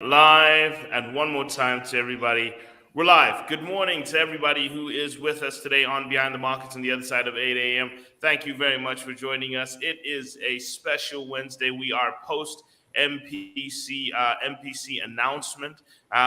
Live, and one more time to everybody. We're live. Good morning to everybody who is with us today on Behind the Markets on the other side of 8 a.m. Thank you very much for joining us. It is a special Wednesday. We are post MPC announcement.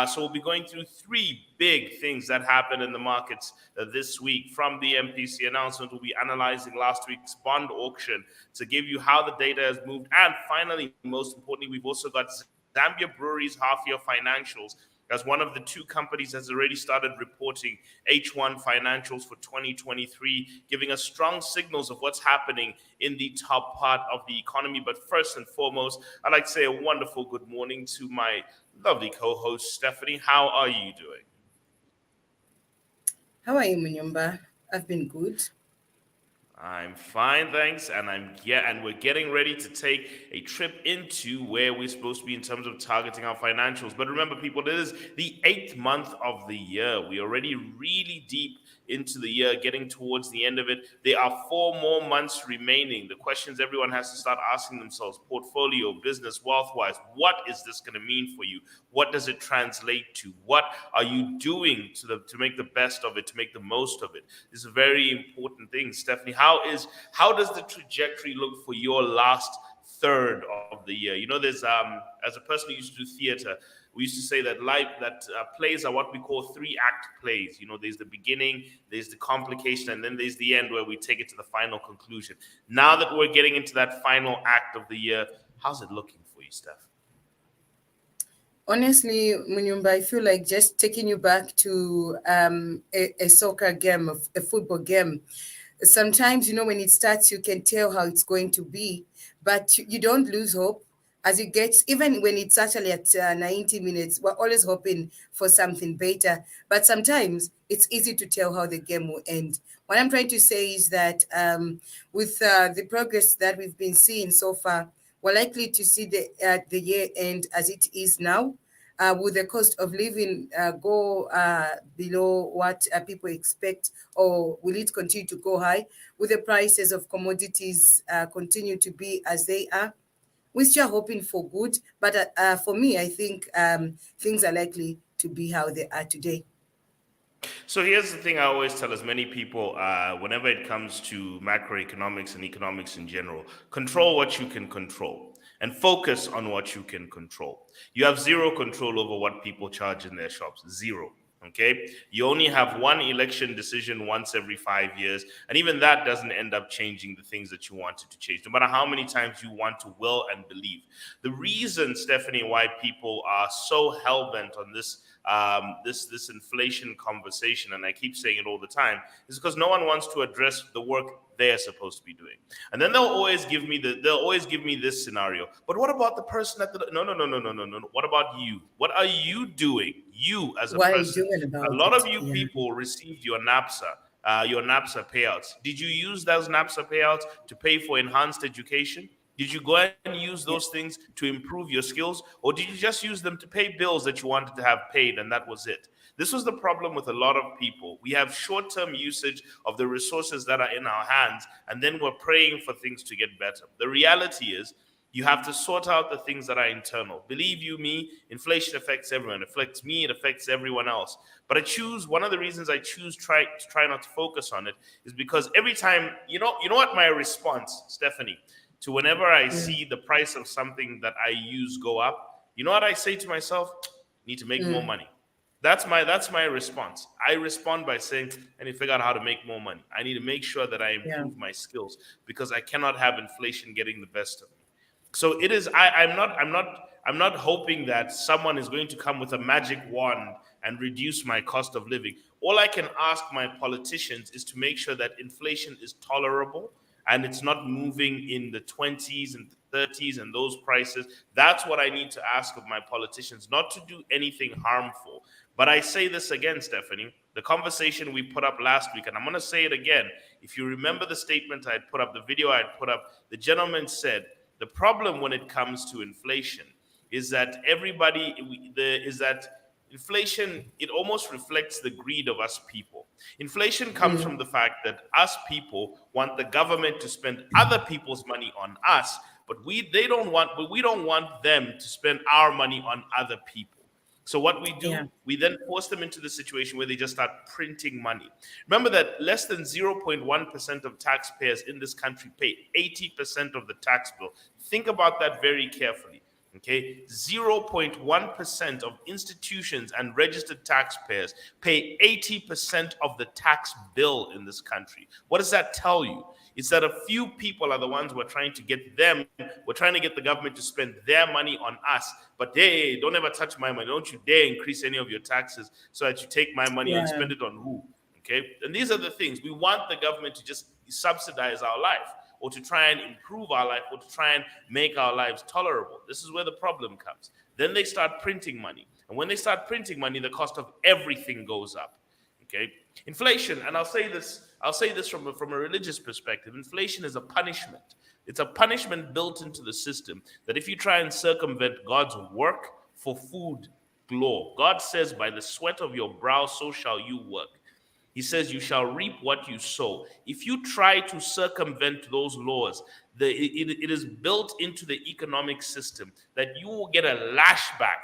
So we'll be going through three big things that happened in the markets this week. From the MPC announcement, we'll be analyzing last week's bond auction to give you how the data has moved. And finally, most importantly, we've also got Zambia Brewery's half-year financials, as one of the two companies has already started reporting H1 financials for 2023, giving us strong signals of what's happening in the top part of the economy. But first and foremost, I'd like to say a wonderful good morning to my lovely co-host, Stephanie. How are you doing? How are you, Munyumba? I've been good. I'm fine, thanks, and we're getting ready to take a trip into where we're supposed to be in terms of targeting our financials. But remember, people, it is the 8th month of the year. We're already really deep into the year, getting towards the end of it. There are 4 more months remaining. The questions everyone has to start asking themselves: portfolio, business, wealth-wise, what is this going to mean for you? What does it translate to? What are you doing to make the best of it, to make the most of it? This is a very important thing. Stephanie, how does the trajectory look for your last third of the year? There's as a person who used to do theater, we used to say that plays are what we call three-act plays. There's the beginning, there's the complication, and then there's the end where we take it to the final conclusion. Now that we're getting into that final act of the year, how's it looking for you, Steph? Honestly, Munyumba, I feel like just taking you back to a soccer game, a football game. Sometimes, when it starts, you can tell how it's going to be, but you don't lose hope as it gets, even when it's actually at 90 minutes, we're always hoping for something better. But sometimes it's easy to tell how the game will end. What I'm trying to say is that with the progress that we've been seeing so far, we're likely to see the year end as it is now. Will the cost of living go below what people expect, or will it continue to go high? Will the prices of commodities continue to be as they are? We're still hoping for good, but for me, I think things are likely to be how they are today. So here's the thing I always tell as many people whenever it comes to macroeconomics and economics in general: control what you can control and focus on what you can control. You have zero control over what people charge in their shops. Zero. Okay. You only have one election decision once every 5 years. And even that doesn't end up changing the things that you wanted to change, no matter how many times you want to will and believe. The reason, Stephanie, why people are so hell bent on this inflation conversation, and I keep saying it all the time, is because no one wants to address the work they're supposed to be doing. And then they'll always give me this scenario. But what about the person at the no. What about you? What are you doing? You as a What are you person. doing A about lot it? of you Yeah. people received your NAPSA payouts. Did you use those NAPSA payouts to pay for enhanced education? Did you go and use those Yeah. things to improve your skills? Or did you just use them to pay bills that you wanted to have paid and that was it? This was the problem with a lot of people. We have short term usage of the resources that are in our hands, and then we're praying for things to get better. The reality is, you have to sort out the things that are internal. Believe you me, inflation affects everyone. It affects me, it affects everyone else. But one of the reasons I choose try not to focus on it is because every time, you know what my response, Stephanie, to whenever I Mm, see the price of something that I use go up, you know what I say to myself? Need to make more mm, money. That's my response. I respond by saying, I need to figure out how to make more money. I need to make sure that I yeah. improve my skills because I cannot have inflation getting the best of me. So it is. I'm not hoping that someone is going to come with a magic wand and reduce my cost of living. All I can ask my politicians is to make sure that inflation is tolerable and it's not moving in the 20s and 30s and those prices. That's what I need to ask of my politicians, not to do anything harmful. But I say this again, Stephanie, the conversation we put up last week, and I'm going to say it again. If you remember the statement I had put up, the video I had put up, the gentleman said, the problem when it comes to inflation is that inflation, it almost reflects the greed of us people. Inflation comes Mm, from the fact that us people want the government to spend other people's money on us But we don't want them to spend our money on other people. So what we do, Yeah. we then force them into the situation where they just start printing money. Remember that less than 0.1% of taxpayers in this country pay 80% of the tax bill. Think about that very carefully. Okay, 0.1% of institutions and registered taxpayers pay 80% of the tax bill in this country. What does that tell you? It's that a few people are the ones we're trying to get the government to spend their money on us. But hey, don't ever touch my money. Don't you dare increase any of your taxes so that you take my money and Yeah. spend it on who? Okay, and these are the things. We want the government to just subsidize our life, or to try and improve our life, or to try and make our lives tolerable. This is where the problem comes. Then they start printing money. And when they start printing money, the cost of everything goes up. Okay? Inflation, and I'll say this from a religious perspective, inflation is a punishment. It's a punishment built into the system that if you try and circumvent God's work for food law, God says, by the sweat of your brow, so shall you work. He says, you shall reap what you sow. If you try to circumvent those laws, it is built into the economic system that you will get a lashback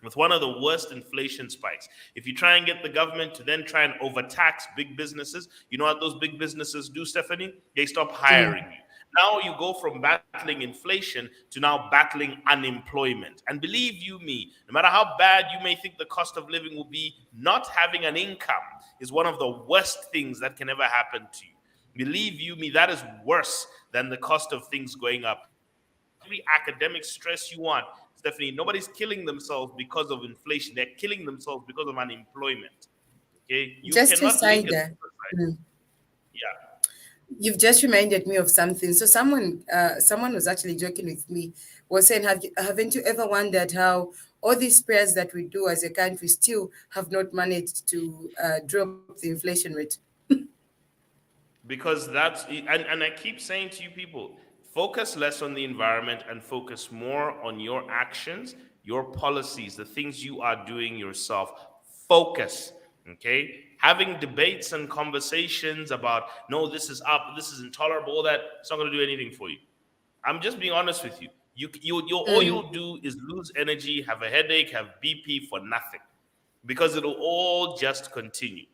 with one of the worst inflation spikes. If you try and get the government to then try and overtax big businesses, you know what those big businesses do, Stephanie? They stop hiring you. Now you go from battling inflation to now battling unemployment. And believe you me, no matter how bad you may think the cost of living will be, not having an income is one of the worst things that can ever happen to you. Believe you me, that is worse than the cost of things going up. Every academic stress you want, Stephanie, nobody's killing themselves because of inflation. They're killing themselves because of unemployment. Okay? You Just to cannot say link it to that. suicide. Yeah. You've just reminded me of something. So someone was actually joking with me, was saying, haven't you ever wondered how all these prayers that we do as a country still have not managed to drop the inflation rate? Because and I keep saying to you people, focus less on the environment and focus more on your actions, your policies, the things you are doing yourself. Focus. Okay, having debates and conversations about, no, this is up, this is intolerable, all that, it's not going to do anything for you. I'm just being honest with you. You all Mm. you'll do is lose energy, have a headache, have BP for nothing, because it'll all just continue.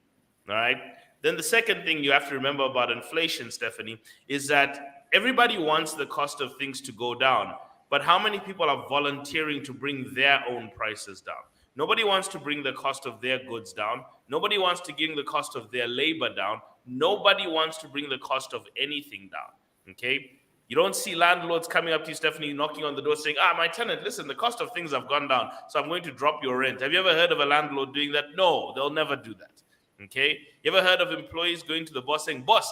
All right. Then the second thing you have to remember about inflation, Stephanie, is that everybody wants the cost of things to go down, but how many people are volunteering to bring their own prices down? Nobody wants to bring the cost of their goods down. Nobody wants to bring the cost of their labor down. Nobody wants to bring the cost of anything down. Okay? You don't see landlords coming up to you, Stephanie, knocking on the door saying, my tenant, listen, the cost of things have gone down, so I'm going to drop your rent. Have you ever heard of a landlord doing that? No, they'll never do that. Okay, you ever heard of employees going to the boss saying, "Boss,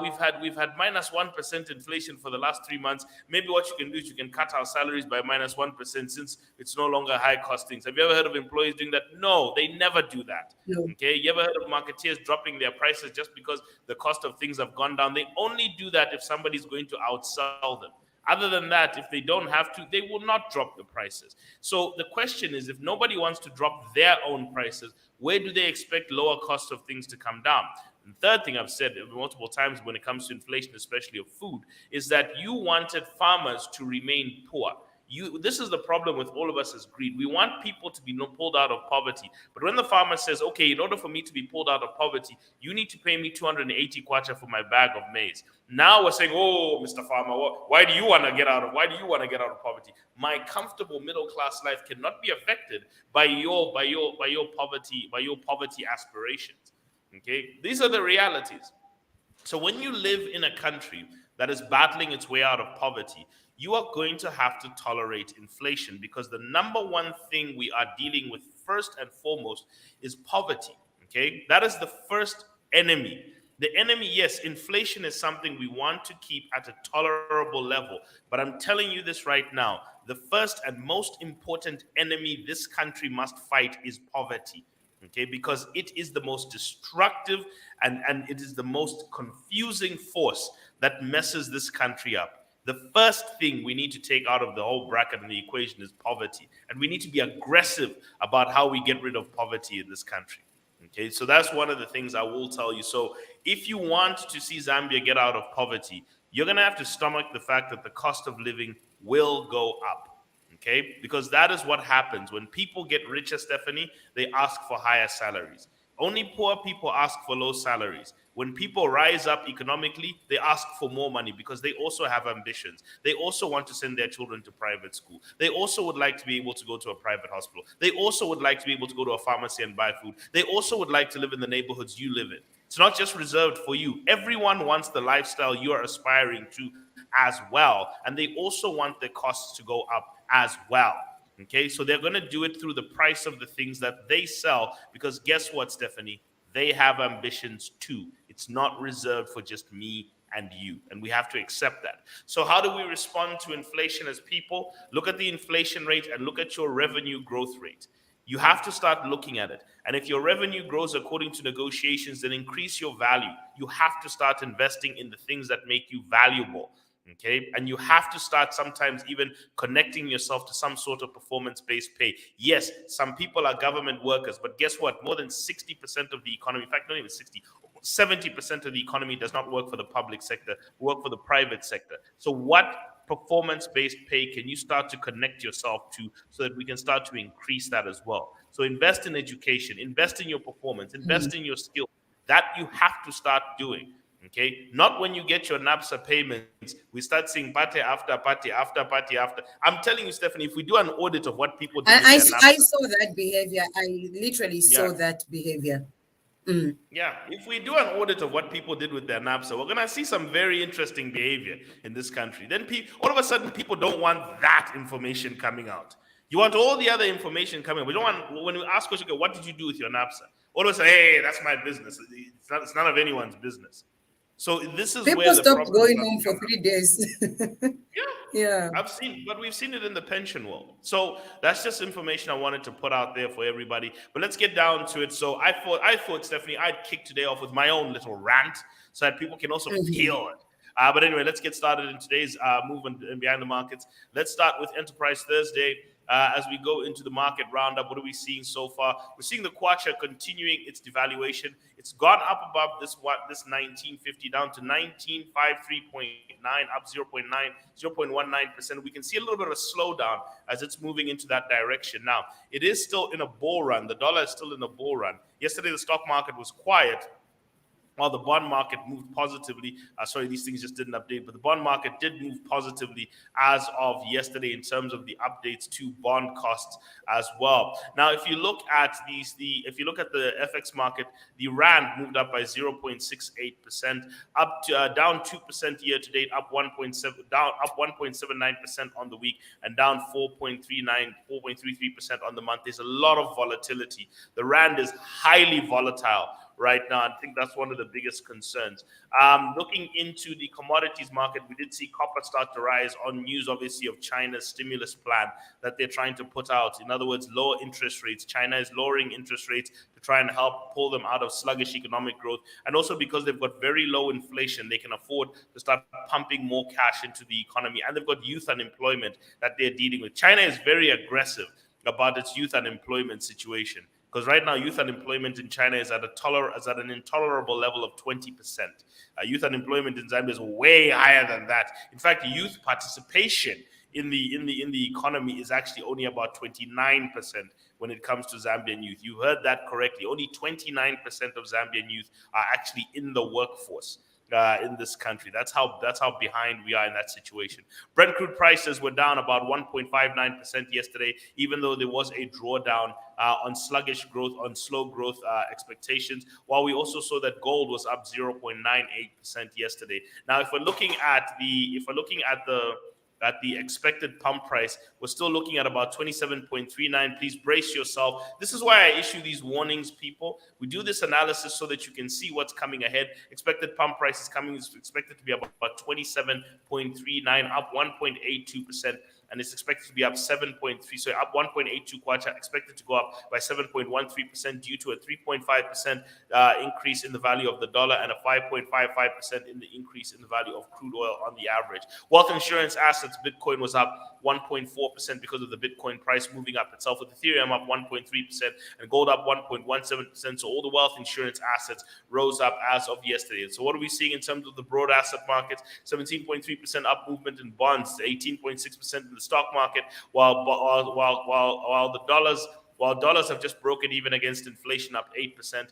we've had minus 1% inflation for the last 3 months. Maybe what you can do is you can cut our salaries by minus 1% since it's no longer high cost things." Have you ever heard of employees doing that? No, they never do that. No. Okay, you ever heard of marketeers dropping their prices just because the cost of things have gone down? They only do that if somebody's going to outsell them. Other than that, if they don't have to, they will not drop the prices. So the question is, if nobody wants to drop their own prices, where do they expect lower cost of things to come down? And third thing I've said multiple times when it comes to inflation, especially of food, is that you wanted farmers to remain poor. This is the problem with all of us as greed. We want people to be pulled out of poverty. But when the farmer says, okay, in order for me to be pulled out of poverty, you need to pay me 280 kwacha for my bag of maize. Now we're saying, oh, Mr. Farmer, why do you want to get out of poverty? My comfortable middle class life cannot be affected by your poverty aspirations. Okay? These are the realities. So when you live in a country that is battling its way out of poverty, you are going to have to tolerate inflation, because the number one thing we are dealing with first and foremost is poverty. Okay, that is the first enemy. The enemy, yes, inflation is something we want to keep at a tolerable level, but I'm telling you this right now, the first and most important enemy this country must fight is poverty. Okay, because it is the most destructive and it is the most confusing force that messes this country up. The first thing we need to take out of the whole bracket and the equation is poverty. And we need to be aggressive about how we get rid of poverty in this country. Okay, so that's one of the things I will tell you. So if you want to see Zambia get out of poverty, you're going to have to stomach the fact that the cost of living will go up. Okay? Because that is what happens. When people get richer, Stephanie, they ask for higher salaries. Only poor people ask for low salaries. When people rise up economically, they ask for more money because they also have ambitions. They also want to send their children to private school. They also would like to be able to go to a private hospital. They also would like to be able to go to a pharmacy and buy food. They also would like to live in the neighborhoods you live in. It's not just reserved for you. Everyone wants the lifestyle you are aspiring to as well. And they also want their costs to go up as well. Okay, so they're going to do it through the price of the things that they sell because guess what, Stephanie? They have ambitions too. It's not reserved for just me and you, and we have to accept that. So how do we respond to inflation as people? Look at the inflation rate and look at your revenue growth rate. You have to start looking at it. And if your revenue grows according to negotiations, then increase your value. You have to start investing in the things that make you valuable. Okay, and you have to start sometimes even connecting yourself to some sort of performance-based pay. Yes, some people are government workers, but guess what? More than 60% of the economy, in fact, not even 60, 70% of the economy does not work for the public sector, work for the private sector. So what performance-based pay can you start to connect yourself to so that we can start to increase that as well? So invest in education, invest in your performance, invest in your skill. That you have to start doing. Okay, not when you get your NAPSA payments, we start seeing party after party after party after. I'm telling you, Stephanie, if we do an audit of what people did with I, their I NAPSA, saw that behavior. I literally yeah, saw that behavior. yeah, if we do an audit of what people did with their NAPSA, we're gonna see some very interesting behavior in this country. Then all of a sudden, people don't want that information coming out. You want all the other information coming. We don't want when we ask questions, okay, what did you do with your NAPSA? All of a sudden, hey, that's my business. It's none of anyone's business. So this is People where the stopped problem going starts home to for come. 3 days. Yeah, Yeah. but we've seen it in the pension world. So that's just information I wanted to put out there for everybody. But let's get down to it. So I thought, Stephanie, I'd kick today off with my own little rant so that people can also feel it. But anyway, let's get started in today's movement and behind the markets. Let's start with Enterprise Thursday. As we go into the market roundup, what are we seeing so far? We're seeing the Kwacha continuing its devaluation. It's gone up above this 1950 down to 1953.9, up 0.19%. We can see a little bit of a slowdown as it's moving into that direction. Now, it is still in a bull run. The dollar is still in a bull run. Yesterday, the stock market was quiet, while the bond market moved positively. Sorry, these things just didn't update, but the bond market did move positively as of yesterday in terms of the updates to bond costs as well. Now, if you look at if you look at the FX market, the rand moved up by 0.68%, up to down 2% year to date, up 1.79% on the week, and down 4.33% on the month. There's a lot of volatility. The rand is highly volatile right now. I think that's one of the biggest concerns. Looking into the commodities market, we did see copper start to rise on news, obviously, of China's stimulus plan that they're trying to put out. In other words, lower interest rates. China is lowering interest rates to try and help pull them out of sluggish economic growth. And also because they've got very low inflation, they can afford to start pumping more cash into the economy. And they've got youth unemployment that they're dealing with. China is very aggressive about its youth unemployment situation. Because right now, youth unemployment in China is at an intolerable level of 20%. Youth unemployment in Zambia is way higher than that. In fact, youth participation in the economy is actually only about 29% when it comes to Zambian youth. You heard that correctly. Only 29% of Zambian youth are actually in the workforce. In this country. That's how behind we are in that situation. Brent crude prices were down about 1.59% yesterday, even though there was a drawdown on sluggish growth, on slow growth expectations, while we also saw that gold was up 0.98% yesterday. Now, if we're looking at the expected pump price, we're still looking at about 27.39. Please brace yourself. This is why I issue these warnings, people. We do this analysis so that you can see what's coming ahead. Expected pump price is expected to be about 27.39, up 1.82%. and it's expected to be up 7.3, so up 1.82 kwacha, expected to go up by 7.13% due to a 3.5% increase in the value of the dollar and a 5.55% in the increase in the value of crude oil on the average. Wealth insurance assets, Bitcoin was up 1.4% because of the Bitcoin price moving up itself, with Ethereum up 1.3% and gold up 1.17%. So all the wealth insurance assets rose up as of yesterday. So what are we seeing in terms of the broad asset markets? 17.3% up movement in bonds, 18.6% in the stock market, while dollars have just broken even against inflation, up 8%.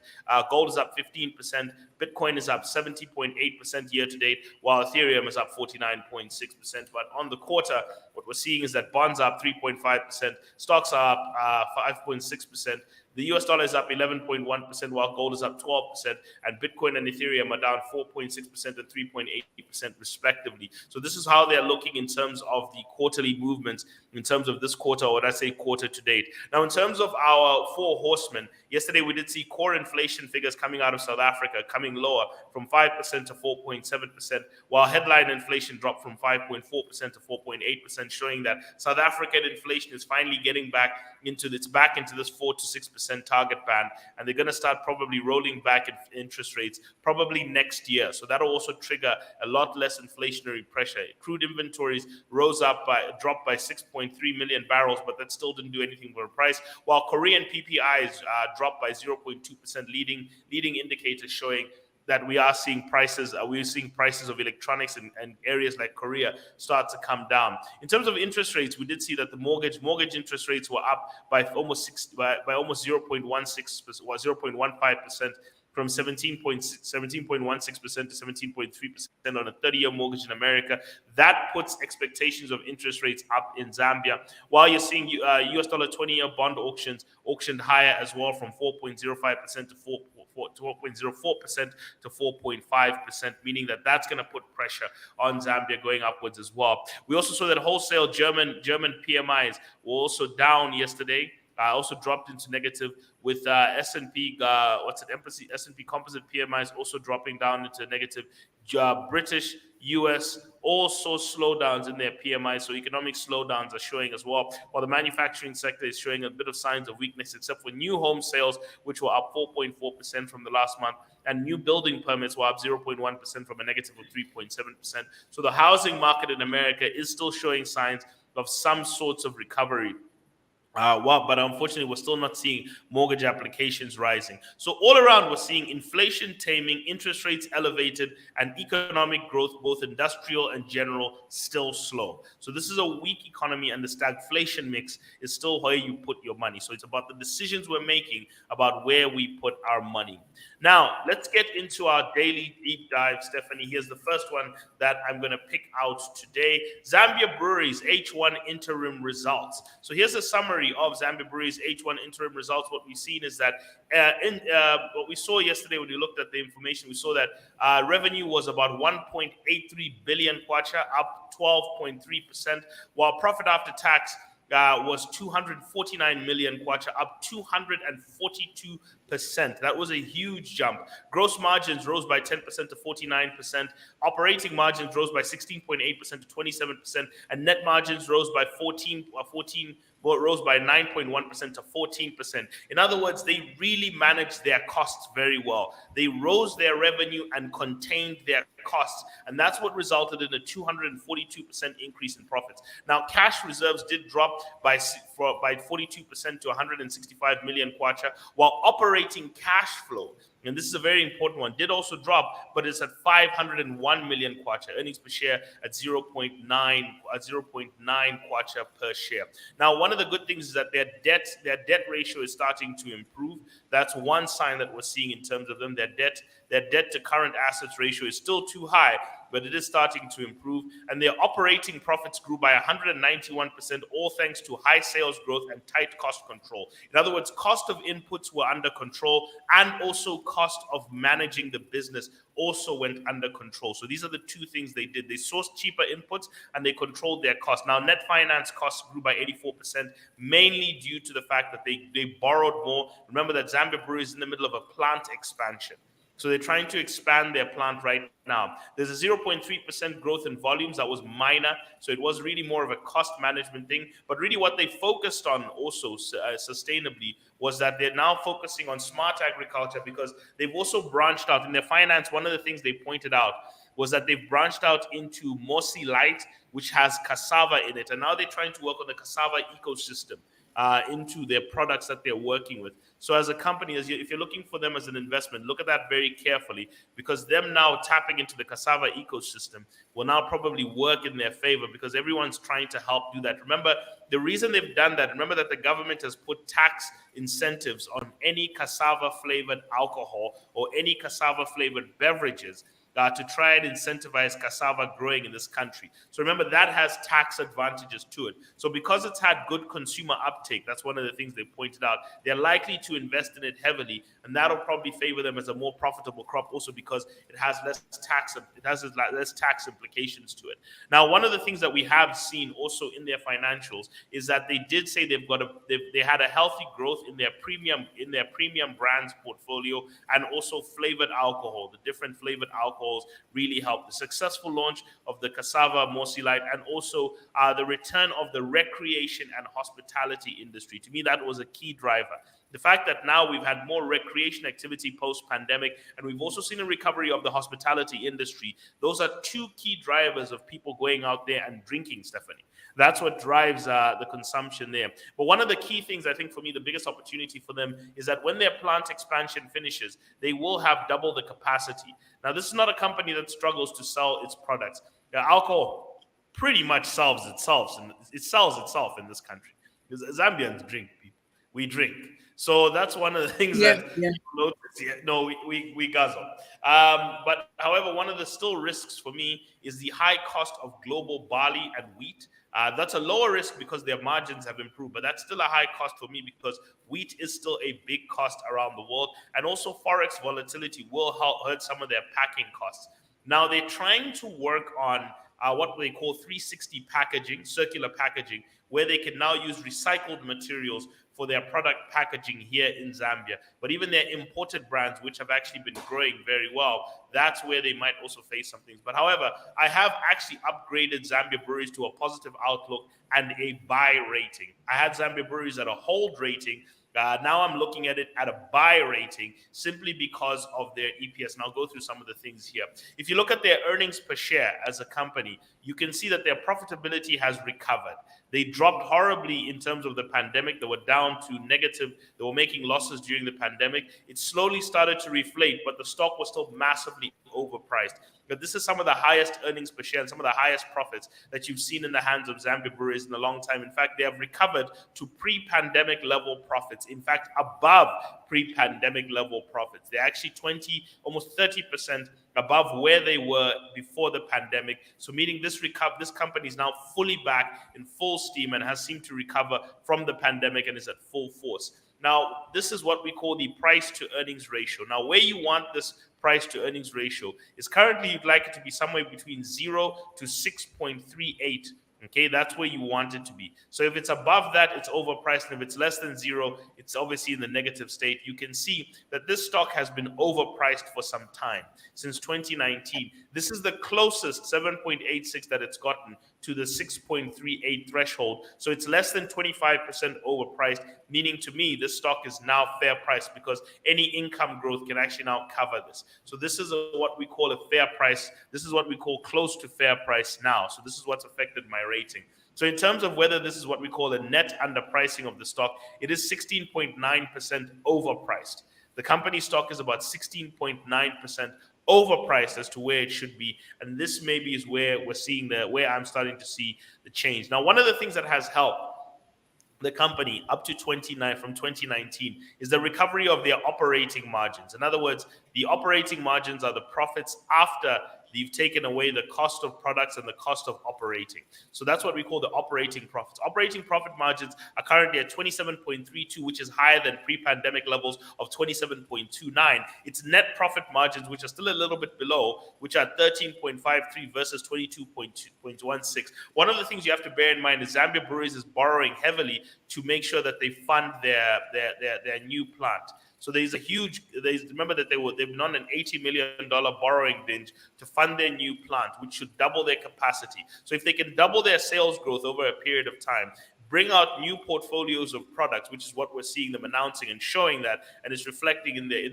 Gold is up 15%. Bitcoin is up 70.8% year to date, while Ethereum is up 49.6%. But on the quarter, what we're seeing is that bonds are up 3.5%, stocks are up 5.6%. The US dollar is up 11.1%, while gold is up 12%, and Bitcoin and Ethereum are down 4.6% and 3.8% respectively. So this is how they're looking in terms of the quarterly movements in terms of this quarter, or let's say quarter to date. Now, in terms of our four horsemen, yesterday we did see core inflation figures coming out of South Africa coming lower from 5% to 4.7%, while headline inflation dropped from 5.4% to 4.8%, showing that South African inflation is finally getting back into this 4 to 6% target band, and they're going to start probably rolling back interest rates probably next year. So that'll also trigger a lot less inflationary pressure. Crude inventories dropped by 6.3 million barrels, but that still didn't do anything for the price, while Korean PPIs dropped by 0.2%, leading indicators showing that we are seeing prices of electronics and areas like Korea start to come down. In terms of interest rates, we did see that the mortgage interest rates were up by almost 0.16% or 0.15%, from 17.16% to 17.3% on a 30-year mortgage in America. That puts expectations of interest rates up in Zambia, while you're seeing US dollar 20-year bond auctioned higher as well, from 4.05% to 4.04% to 4.5%, meaning that that's going to put pressure on Zambia going upwards as well. We also saw that wholesale German PMIs were also down yesterday. Also dropped into negative, with S&P S&P composite PMIs also dropping down into negative. British, US also slowdowns in their PMI, so economic slowdowns are showing as well, while the manufacturing sector is showing a bit of signs of weakness, except for new home sales, which were up 4.4% from the last month, and new building permits were up 0.1% from a negative of 3.7%. So the housing market in America is still showing signs of some sorts of recovery. But unfortunately, we're still not seeing mortgage applications rising. So all around, we're seeing inflation taming, interest rates elevated, and economic growth, both industrial and general, still slow. So this is a weak economy, and the stagflation mix is still where you put your money. So it's about the decisions we're making about where we put our money. Now, let's get into our daily deep dive, Stephanie. Here's the first one that I'm going to pick out today. Zambia Breweries H1 interim results. So here's a summary of Zambia Breweries H1 interim results. What we've seen is that what we saw yesterday when we looked at the information, we saw that revenue was about 1.83 billion kwacha, up 12.3%, while profit after tax was 249 million kwacha, up 242%. That was a huge jump. Gross margins rose by 10% to 49%. Operating margins rose by 16.8% to 27%, and net margins rose by 9.1% to 14%. In other words, they really managed their costs very well. They rose their revenue and contained their costs, and that's what resulted in a 242% increase in profits. Now, cash reserves did drop by 42% to 165 million kwacha, while operating cash flow, and this is a very important one, did also drop, but it's at 501 million kwacha, earnings per share at 0.9 kwacha per share. Now, one of the good things is that their debt ratio is starting to improve. That's one sign that we're seeing in terms of them. Their debt to current assets ratio is still too high, but it is starting to improve. And their operating profits grew by 191%, all thanks to high sales growth and tight cost control. In other words, cost of inputs were under control, and also cost of managing the business also went under control. So these are the two things they did. They sourced cheaper inputs and they controlled their costs. Now, net finance costs grew by 84%, mainly due to the fact that they borrowed more. Remember that Zambia Breweries is in the middle of a plant expansion. So they're trying to expand their plant right now. There's a 0.3% growth in volumes that was minor, so it was really more of a cost management thing. But really, what they focused on also sustainably was that they're now focusing on smart agriculture, because they've also branched out in their finance. One of the things they pointed out was that they've branched out into Mosi Light, which has cassava in it, and now they're trying to work on the cassava ecosystem into their products that they're working with. So as a company, if you're looking for them as an investment, look at that very carefully, because them now tapping into the cassava ecosystem will now probably work in their favor, because everyone's trying to help do that. Remember, the reason they've done that, remember that the government has put tax incentives on any cassava flavored alcohol or any cassava flavored beverages to try and incentivize cassava growing in this country. So remember, that has tax advantages to it. So because it's had good consumer uptake, that's one of the things they pointed out, they're likely to invest in it heavily, and that'll probably favor them as a more profitable crop, also because it has less tax implications to it. Now, one of the things that we have seen also in their financials is that they did say they had a healthy growth in their premium brands portfolio, and also flavored alcohol. The different flavored alcohols really helped. The successful launch of the cassava Mosi Light, and also the return of the recreation and hospitality industry. To me, that was a key driver. The fact that now we've had more recreation activity post-pandemic, and we've also seen a recovery of the hospitality industry. Those are two key drivers of people going out there and drinking, Stephanie. That's what drives the consumption there. But one of the key things, I think, for me, the biggest opportunity for them is that when their plant expansion finishes, they will have double the capacity. Now, this is not a company that struggles to sell its products. Alcohol pretty much sells itself in this country. Zambians drink, people. We drink. So that's one of the things that people notice. Yeah, no, we guzzle. But however, one of the still risks for me is the high cost of global barley and wheat. That's a lower risk because their margins have improved, but that's still a high cost for me because wheat is still a big cost around the world. And also forex volatility will hurt some of their packing costs. Now they're trying to work on what they call 360 packaging, circular packaging, where they can now use recycled materials for their product packaging here in Zambia. But even their imported brands, which have actually been growing very well, that's where they might also face some things. But however, I have actually upgraded Zambia Breweries to a positive outlook and a buy rating. I had Zambia Breweries at a hold rating. Now I'm looking at it at a buy rating simply because of their EPS. And I'll go through some of the things here. If you look at their earnings per share as a company, you can see that their profitability has recovered. They dropped horribly in terms of the pandemic. They were down to negative. They were making losses during the pandemic. It slowly started to reflate, but the stock was still massively overpriced. But this is some of the highest earnings per share and some of the highest profits that you've seen in the hands of Zambia Breweries in a long time. In fact, they have recovered to pre-pandemic level profits. In fact, above pre-pandemic level profits. They're actually almost 30% above where they were before the pandemic. So meaning this company is now fully back in full steam and has seemed to recover from the pandemic and is at full force. Now, this is what we call the price to earnings ratio. Now, where you want this price to earnings ratio is currently you'd like it to be somewhere between 0 to 6.38. Okay, that's where you want it to be. So if it's above that, it's overpriced. And if it's less than 0, it's obviously in the negative state. You can see that this stock has been overpriced for some time, since 2019. This is the closest 7.86 that it's gotten to the 6.38 threshold. So it's less than 25% overpriced, meaning to me, this stock is now fair price because any income growth can actually now cover this. So this is what we call a fair price. This is what we call close to fair price now. So this is what's affected my rating. So in terms of whether this is what we call a net underpricing of the stock, it is 16.9% overpriced. The company stock is about 16.9% overpriced as to where it should be, and this maybe is where I'm starting to see the change. Now, one of the things that has helped the company up to from 2019 is the recovery of their operating margins. In other words, the operating margins are the profits after you've taken away the cost of products and the cost of operating. So that's what we call the operating profits. Operating profit margins are currently at 27.32, which is higher than pre-pandemic levels of 27.29. It's net profit margins, which are still a little bit below, which are 13.53 versus 22.16. One of the things you have to bear in mind is Zambia Breweries is borrowing heavily to make sure that they fund their new plant. So remember that they've been on an $80 million borrowing binge to fund their new plant, which should double their capacity. So if they can double their sales growth over a period of time, bring out new portfolios of products, which is what we're seeing them announcing and showing that, and it's reflecting in their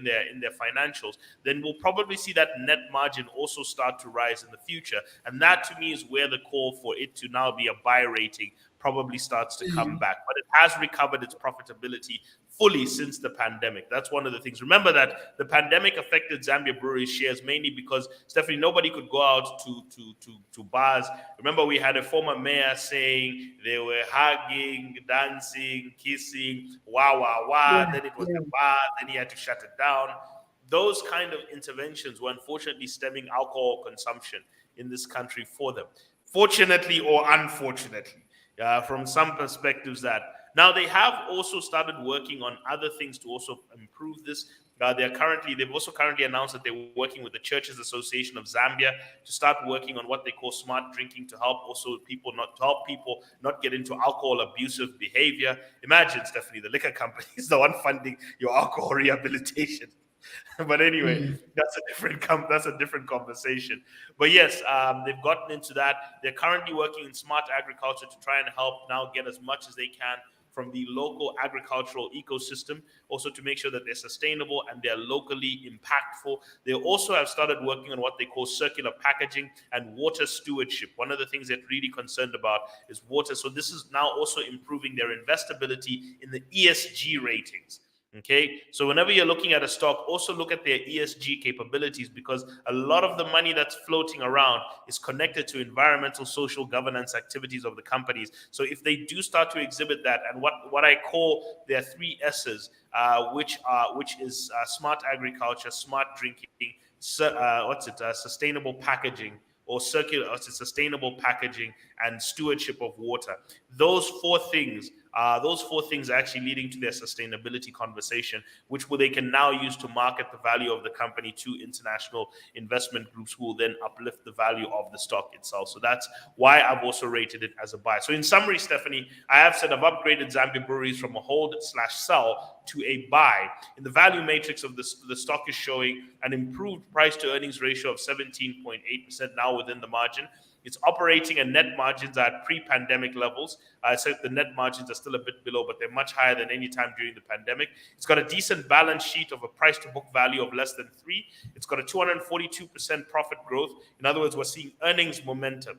financials, then we'll probably see that net margin also start to rise in the future. And that to me is where the call for it to now be a buy rating probably starts to come back. But it has recovered its profitability fully since the pandemic. That's one of the things. Remember that the pandemic affected Zambia Breweries shares mainly because, Stephanie, nobody could go out to bars. Remember, we had a former mayor saying they were hugging, dancing, kissing, wah, wah, wah. Then it was a bar. Then he had to shut it down. Those kind of interventions were unfortunately stemming alcohol consumption in this country for them. Fortunately or unfortunately, from some perspectives that now they have also started working on other things to also improve this. They've also currently announced that they're working with the Churches Association of Zambia to start working on what they call smart drinking to help people not get into alcohol abusive behavior. Imagine, Stephanie, the liquor company is the one funding your alcohol rehabilitation. But anyway, that's a different conversation. But yes, they've gotten into that. They're currently working in smart agriculture to try and help now get as much as they can from the local agricultural ecosystem, also to make sure that they're sustainable and they're locally impactful. They also have started working on what they call circular packaging and water stewardship. One of the things they're really concerned about is water. So this is now also improving their investability in the ESG ratings. Okay, so whenever you're looking at a stock, also look at their ESG capabilities, because a lot of the money that's floating around is connected to environmental, social governance activities of the companies. So if they do start to exhibit that, and what I call their 3 S's, which is smart agriculture, smart drinking, sustainable packaging, or sustainable packaging, and stewardship of water. Those four things are actually leading to their sustainability conversation, which they can now use to market the value of the company to international investment groups, who will then uplift the value of the stock itself. So that's why I've also rated it as a buy. So in summary, Stephanie, I have said I've upgraded Zambia Breweries from a hold/sell to a buy. In the value matrix of the stock is showing an improved price to earnings ratio of 17.8% now within the margin. It's operating and net margins are at pre-pandemic levels. So the net margins are still a bit below, but they're much higher than any time during the pandemic. It's got a decent balance sheet of a price to book value of less than 3. It's got a 242% profit growth. In other words, we're seeing earnings momentum.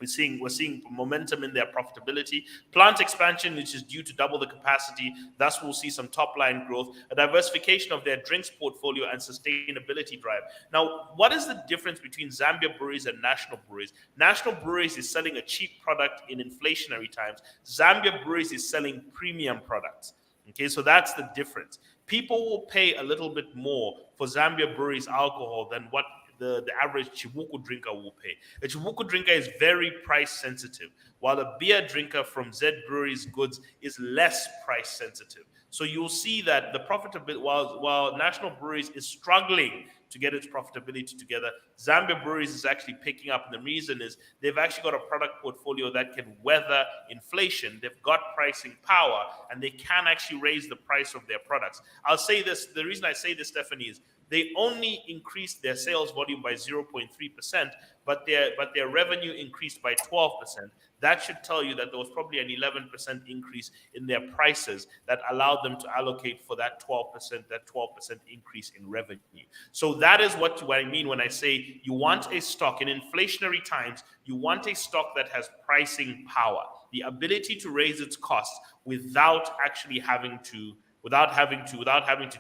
We're seeing momentum in their profitability. Plant expansion, which is due to double the capacity. Thus, we'll see some top-line growth. A diversification of their drinks portfolio and sustainability drive. Now, what is the difference between Zambia Breweries and National Breweries? National Breweries is selling a cheap product in inflationary times. Zambia Breweries is selling premium products. Okay, so that's the difference. People will pay a little bit more for Zambia Breweries alcohol than what the average Chibuku drinker will pay. A Chibuku drinker is very price sensitive, while a beer drinker from Z Breweries goods is less price sensitive. So you'll see that the profitability, while National Breweries is struggling to get its profitability together, Zambia Breweries is actually picking up. And the reason is they've actually got a product portfolio that can weather inflation. They've got pricing power, and they can actually raise the price of their products. I'll say this, the reason I say this, Stephanie, is they only increased their sales volume by 0.3%, but their revenue increased by 12%. That should tell you that there was probably an 11% increase in their prices that allowed them to allocate for that 12% increase in revenue. So that is what I mean when I say you want a stock in inflationary times. You want a stock that has pricing power, the ability to raise its costs without having to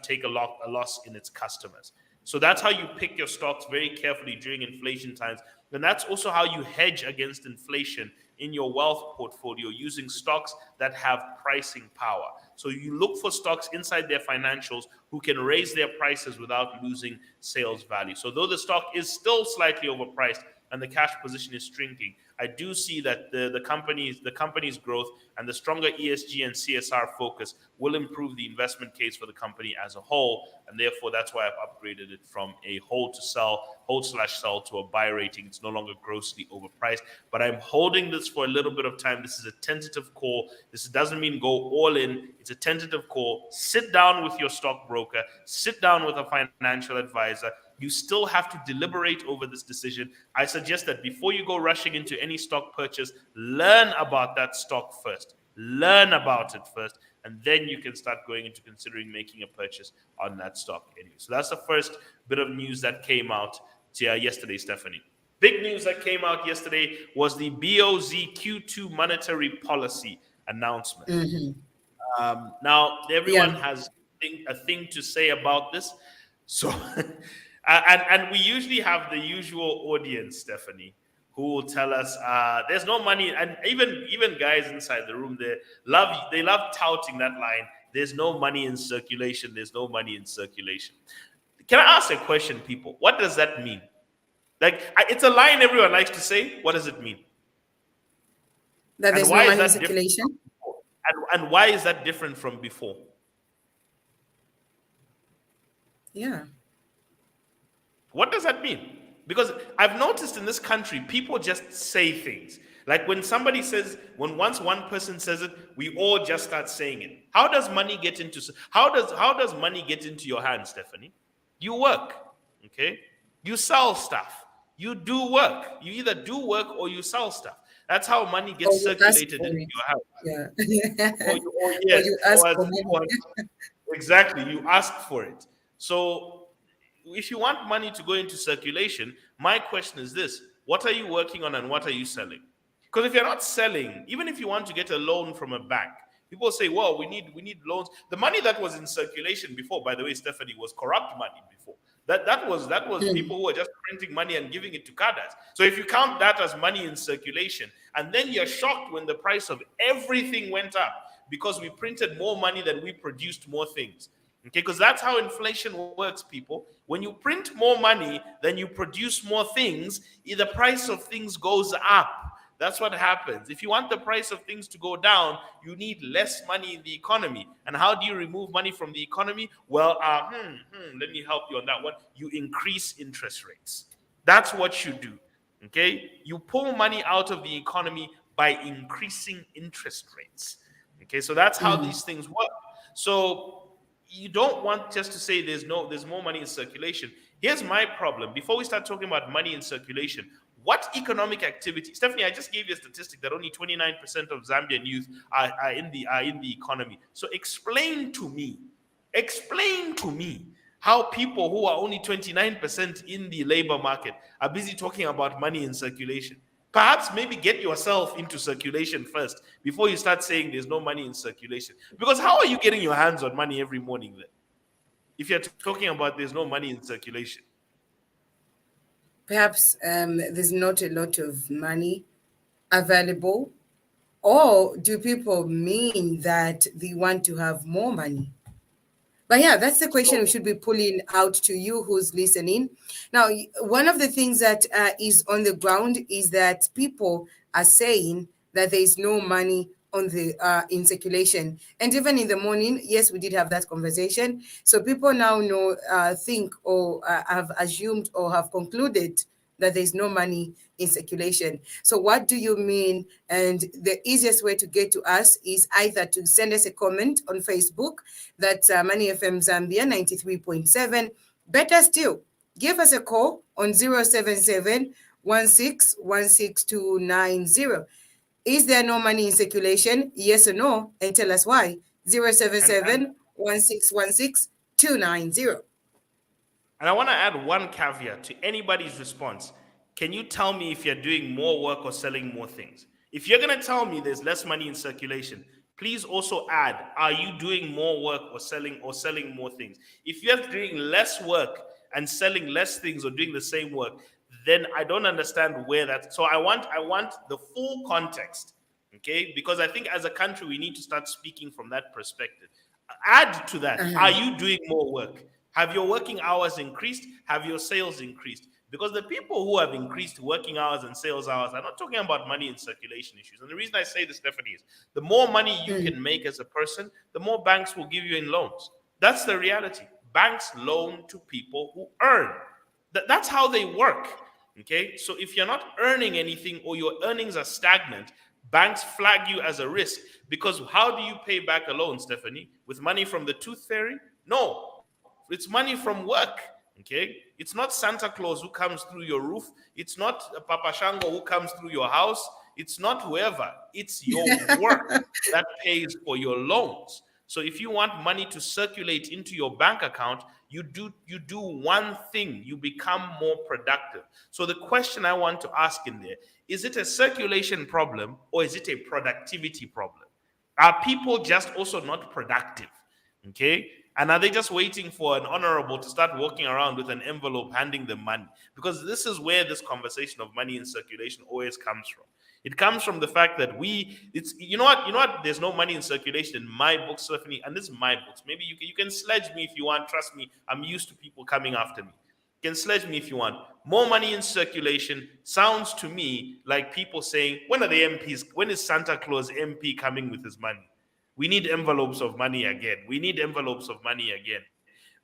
take a loss in its customers. So that's how you pick your stocks very carefully during inflation times. And that's also how you hedge against inflation in your wealth portfolio, using stocks that have pricing power. So you look for stocks inside their financials who can raise their prices without losing sales value. So though the stock is still slightly overpriced, and the cash position is shrinking, I do see that the company's growth and the stronger ESG and CSR focus will improve the investment case for the company as a whole, and therefore that's why I've upgraded it from a hold/sell to a buy rating. It's no longer grossly overpriced, but I'm holding this for a little bit of time. This is a tentative call. This doesn't mean go all in. It's a tentative call. Sit down with your stockbroker, sit down with a financial advisor. You still have to deliberate over this decision. I suggest that before you go rushing into any stock purchase, learn about that stock first. Learn about it first, and then you can start going into considering making a purchase on that stock anyway. So that's the first bit of news that came out yesterday, Stephanie. Big news that came out yesterday was the BOZ Q2 monetary policy announcement. Now, everyone has a thing to say about this. So, and we usually have the usual audience, Stephanie, who will tell us there's no money, and even guys inside the room, they love touting that line. There's no money in circulation. There's no money in circulation. Can I ask a question, people? What does that mean? Like, it's a line everyone likes to say. What does it mean? That there's no money in circulation. And why is that different from before? Yeah. What does that mean? Because I've noticed in this country, people just say things. Like when once one person says it, we all just start saying it. How does money get into your hands, Stephanie? You work, okay? You sell stuff. You do work. You either do work or you sell stuff. That's how money gets circulated into your house. Yeah. Or you ask for money. Exactly. You ask for it. So if you want money to go into circulation, my question is this: what are you working on and what are you selling? Because if you're not selling, even if you want to get a loan from a bank, people say, well, we need loans. The money that was in circulation before, by the way, Stephanie, was corrupt money before. That was people who were just printing money and giving it to cadres. So if you count that as money in circulation, and then you're shocked when the price of everything went up because we printed more money than we produced more things. Okay, because that's how inflation works, people. When you print more money than you produce more things, the price of things goes up. That's what happens. If you want the price of things to go down, you need less money in the economy. And how do you remove money from the economy? Well, let me help you on that one. You increase interest rates. That's what you do. Okay? You pull money out of the economy by increasing interest rates. Okay, so that's how these things work. So you don't want just to say there's more money in circulation. Here's my problem. Before we start talking about money in circulation, what economic activity? Stephanie, I just gave you a statistic that only 29% of Zambian youth are in the economy. So explain to me how people who are only 29% in the labor market are busy talking about money in circulation. Perhaps maybe get yourself into circulation first before you start saying there's no money in circulation. Because how are you getting your hands on money every morning then? If you're talking about there's no money in circulation. Perhaps there's not a lot of money available, or do people mean that they want to have more money? But yeah, that's the question we should be pulling out to you who's listening. Now, one of the things that is on the ground is that people are saying that there is no money on the in circulation. And even in the morning, yes, we did have that conversation. So people now think or have assumed or have concluded that there's no money in circulation. So what do you mean? And the easiest way to get to us is either to send us a comment on Facebook, that's Money FM Zambia 93.7. Better still, give us a call on 077 1616290. Is there no money in circulation? Yes or no? And tell us why. 077 1616290. And I want to add one caveat to anybody's response. Can you tell me if you're doing more work or selling more things? If you're going to tell me there's less money in circulation, please also add, are you doing more work or selling more things? If you're doing less work and selling less things or doing the same work, then I don't understand where that. So I want the full context, okay? Because I think as a country, we need to start speaking from that perspective. Add to that, are you doing more work? Have your working hours increased? Have your sales increased? Because the people who have increased working hours and sales hours are not talking about money and circulation issues. And the reason I say this, Stephanie, is the more money you can make as a person, the more banks will give you in loans. That's the reality. Banks loan to people who earn. That's how they work. Okay. So if you're not earning anything or your earnings are stagnant, banks flag you as a risk. Because how do you pay back a loan, Stephanie? With money from the tooth fairy? No, it's money from work. Okay. It's not Santa Claus who comes through your roof. It's not Papa Shango who comes through your house. It's not whoever. It's your work that pays for your loans. So if you want money to circulate into your bank account, you do one thing, you become more productive. So the question I want to ask in there, is it a circulation problem or is it a productivity problem? Are people just also not productive? Okay. And are they just waiting for an honorable to start walking around with an envelope handing them money? Because this is where this conversation of money in circulation always comes from. It comes from the fact that it's you know what, there's no money in circulation in my books, Stephanie, and this is my books. Maybe you can sledge me if you want. Trust me, I'm used to people coming after me. You can sledge me if you want. More money in circulation sounds to me like people saying, when are the MPs? When is Santa Claus MP coming with his money? We need envelopes of money again. We need envelopes of money again.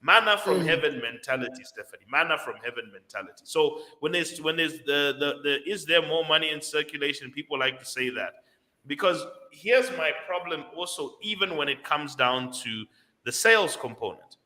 Manna from heaven mentality, Stephanie. Manna from heaven mentality. So when there's the is there more money in circulation? People like to say that. Because here's my problem also, even when it comes down to the sales component.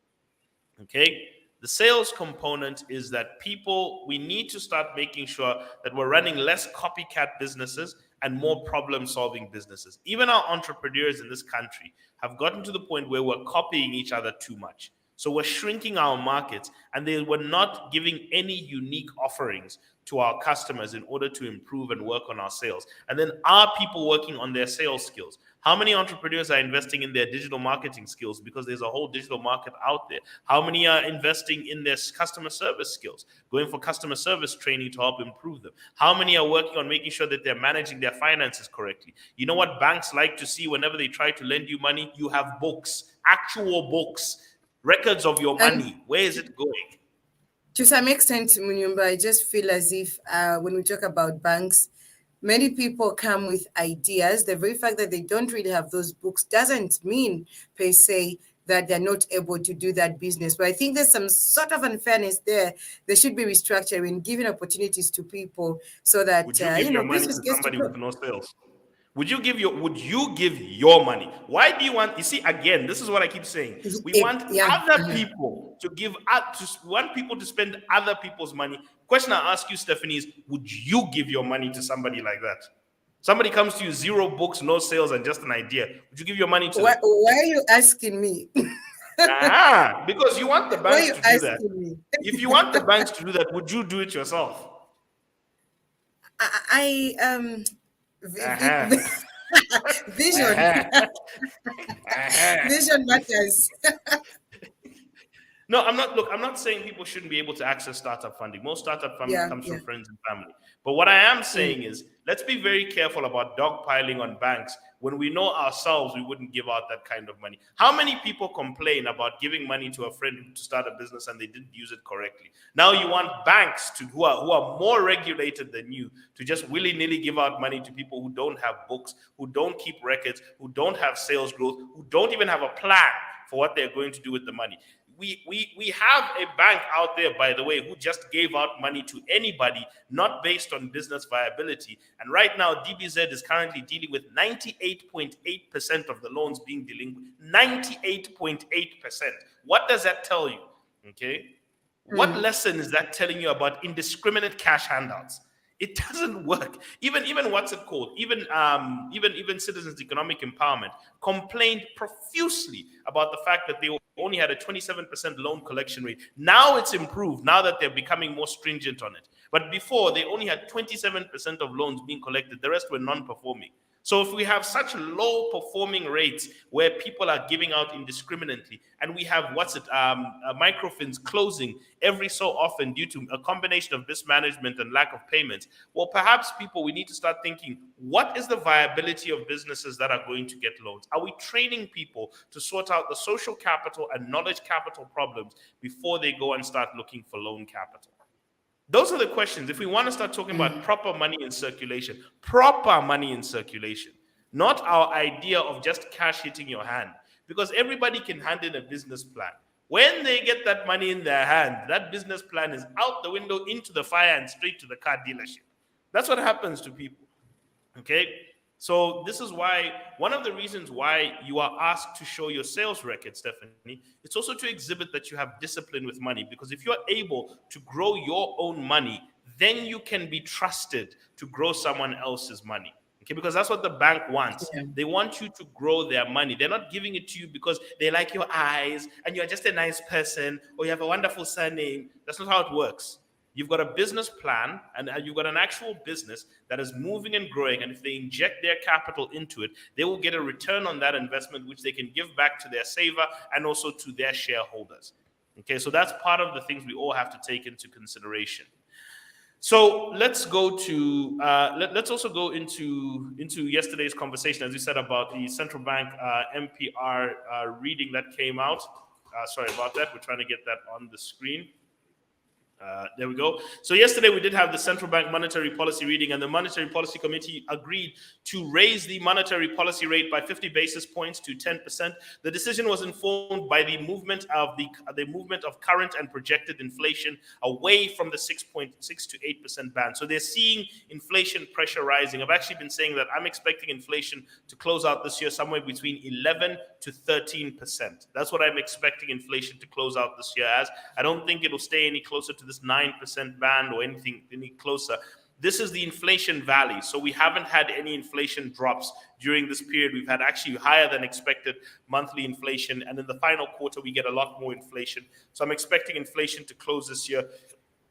Okay. The sales component is that we need to start making sure that we're running less copycat businesses and more problem solving businesses. Even our entrepreneurs in this country have gotten to the point where we're copying each other too much. So we're shrinking our markets and they were not giving any unique offerings to our customers in order to improve and work on our sales. And then are people working on their sales skills? How many entrepreneurs are investing in their digital marketing skills because there's a whole digital market out there? How many are investing in their customer service skills, going for customer service training to help improve them? How many are working on making sure that they're managing their finances correctly? You know what banks like to see whenever they try to lend you money? You have books, actual books, records of your And money. Where is it going? to some extent, Munyumba, I just feel as if when we talk about banks, many people come with ideas. The very fact that they don't really have those books doesn't mean, per se, that they're not able to do that business. But I think there's some sort of unfairness there. There should be restructuring, giving opportunities to people so that, Would you give your money business to gets to somebody grow. with no sales? Would you give your money? Why do you want, you see, again, this is what I keep saying. We want Yeah. other people to we want people to spend other people's money. Question I ask you, Stephanie, is would you give your money to somebody like that? Somebody comes to you, zero books, no sales, and just an idea. Would you give your money to them? Why are you asking me? Because you want the Why are banks you to do that. asking me? If you want the banks to do that, would you do it yourself? I Uh-huh. vision Uh-huh. Uh-huh. vision matters. No, I'm not. Look, I'm not saying people shouldn't be able to access startup funding. Most startup funding Yeah, comes yeah. from friends and family. But what I am saying is, let's be very careful about dogpiling on banks when we know ourselves we wouldn't give out that kind of money. How many people complain about giving money to a friend to start a business and they didn't use it correctly? Now you want banks who are more regulated than you to just willy nilly give out money to people who don't have books, who don't keep records, who don't have sales growth, who don't even have a plan for what they're going to do with the money. We have a bank out there, by the way, who just gave out money to anybody, not based on business viability. And right now, DBZ is currently dealing with 98.8% of the loans being delinquent. 98.8%. What does that tell you? Okay. What lesson is that telling you about indiscriminate cash handouts? It doesn't work. Even what's it called? Even Citizens Economic Empowerment complained profusely about the fact that they only had a 27% loan collection rate. Now it's improved. Now that they're becoming more stringent on it. But before they only had 27% of loans being collected. The rest were non-performing. So if we have such low performing rates where people are giving out indiscriminately, and we have microfins closing every so often due to a combination of mismanagement and lack of payments, well, perhaps we need to start thinking, what is the viability of businesses that are going to get loans? Are we training people to sort out the social capital and knowledge capital problems before they go and start looking for loan capital? Those are the questions. If we want to start talking about proper money in circulation, not our idea of just cash hitting your hand, because everybody can hand in a business plan. When they get that money in their hand, that business plan is out the window, into the fire, and straight to the car dealership. That's what happens to people. Okay. So this is why, one of the reasons why you are asked to show your sales record, Stephanie, it's also to exhibit that you have discipline with money. Because if you're able to grow your own money, then you can be trusted to grow someone else's money. Okay, because that's what the bank wants. Yeah. They want you to grow their money. They're not giving it to you because they like your eyes and you're just a nice person or you have a wonderful surname. That's not how it works. You've got a business plan and you've got an actual business that is moving and growing. And if they inject their capital into it, they will get a return on that investment, which they can give back to their saver and also to their shareholders. Okay, so that's part of the things we all have to take into consideration. So let's go to let's also go into yesterday's conversation, as we said, about the central bank MPR reading that came out. Sorry about that. We're trying to get that on the screen. There we go. So yesterday we did have the central bank monetary policy reading, and the Monetary Policy Committee agreed to raise the monetary policy rate by 50 basis points to 10%. The decision was informed by the movement of current and projected inflation away from the 6.6 to 8% band. So they're seeing inflation pressure rising. I've actually been saying that I'm expecting inflation to close out this year somewhere between 11 to 13%. That's what I'm expecting inflation to close out this year as. I don't think it'll stay any closer to this 9% band or anything any closer. This is the inflation valley. So we haven't had any inflation drops during this period. We've had actually higher than expected monthly inflation. And in the final quarter, we get a lot more inflation. So I'm expecting inflation to close this year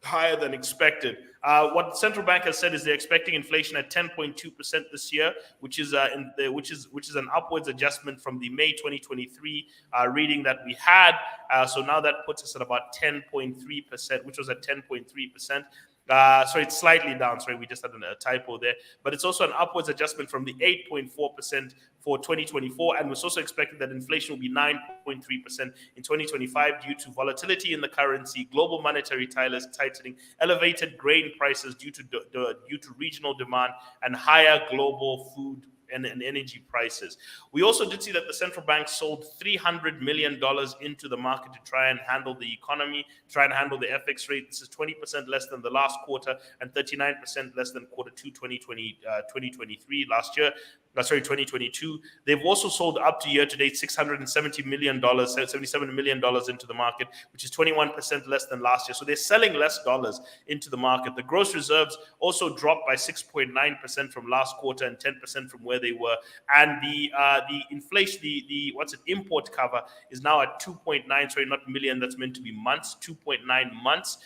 higher than expected. What the central bank has said is they're expecting inflation at 10.2% this year, which is an upwards adjustment from the May 2023 reading that we had. So now that puts us at about 10.3%, which was at 10.3%. Sorry, it's slightly down. Sorry, we just had a typo there. But it's also an upwards adjustment from the 8.4% for 2024. And it's also expected that inflation will be 9.3% in 2025 due to volatility in the currency, global monetary tightening, elevated grain prices due to regional demand, and higher global food and energy prices. We also did see that the central bank sold $300 million into the market to try and handle the economy, try and handle the FX rate. This is 20% less than the last quarter and 39% less than quarter two 2023 last year. 2022. They've also sold up to year to date $670 million, $77 million into the market, which is 21% less than last year. So they're selling less dollars into the market. The gross reserves also dropped by 6.9% from last quarter and 10% from where they were. And the inflation, the import cover is now at 2.9. Sorry, not million. That's meant to be months. 2.9 months.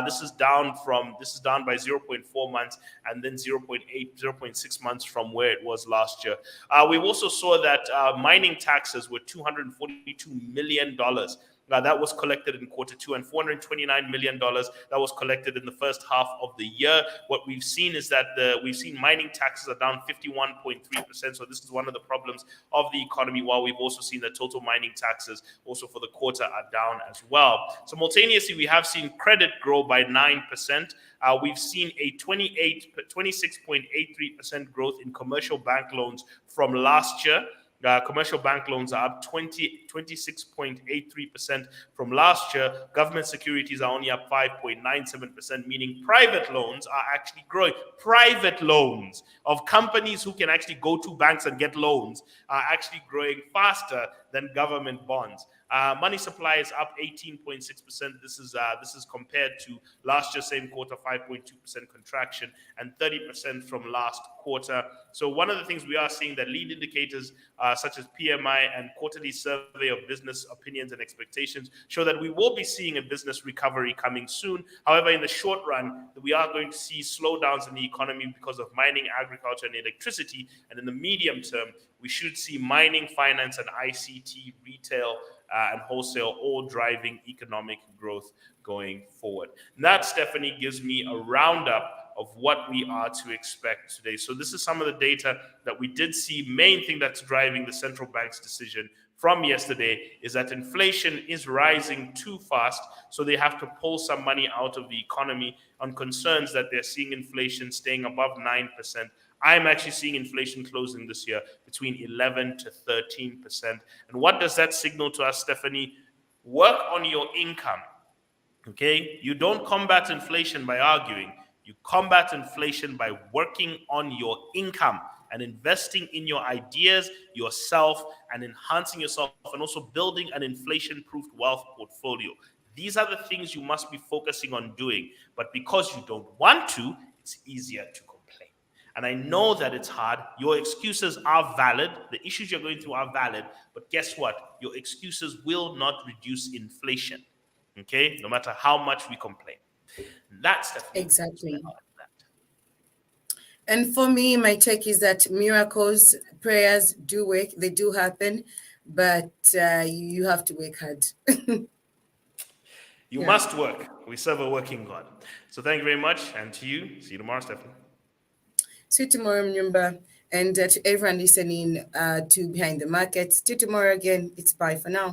This is down by 0.4 months and then 0.6 months from where it was last year. We also saw that mining taxes were $242 million. That was collected in quarter two, and $429 million that was collected in the first half of the year. What we've seen is that we've seen mining taxes are down 51.3%. So this is one of the problems of the economy, while we've also seen that total mining taxes also for the quarter are down as well. Simultaneously, we have seen credit grow by 9%. We've seen a 26.83% growth in commercial bank loans from last year. Commercial bank loans are up 26.83% from last year. Government securities are only up 5.97%, meaning private loans are actually growing. Private loans of companies who can actually go to banks and get loans are actually growing faster than government bonds. Money supply is up 18.6%. This is compared to last year, same quarter, 5.2% contraction and 30% from last quarter. So one of the things we are seeing that lead indicators such as PMI and quarterly survey of business opinions and expectations show that we will be seeing a business recovery coming soon. However, in the short run, we are going to see slowdowns in the economy because of mining, agriculture, and electricity. And in the medium term, we should see mining, finance, and ICT, retail, and wholesale all driving economic growth going forward. And that, Stephanie, gives me a roundup of what we are to expect today. So this is some of the data that we did see. Main thing that's driving the central bank's decision from yesterday is that inflation is rising too fast, so they have to pull some money out of the economy on concerns that they're seeing inflation staying above 9%. I'm actually seeing inflation closing this year between 11 to 13%. And what does that signal to us, Stephanie? Work on your income. Okay? You don't combat inflation by arguing. You combat inflation by working on your income and investing in your ideas, yourself, and enhancing yourself, and also building an inflation-proof wealth portfolio. These are the things you must be focusing on doing. But because you don't want to, it's easier to complain. And I know that it's hard. Your excuses are valid. The issues you're going through are valid. But guess what? Your excuses will not reduce inflation. Okay? No matter how much we complain. That's definitely Exactly. And for me, my take is that miracles, prayers do work, they do happen, but you have to work hard. You Yeah. must work. We serve a working God. So thank you very much. And to you, see you tomorrow, Stephanie. See you tomorrow, Mnyumba. And to everyone listening to Behind the Market, see you tomorrow again. It's bye for now.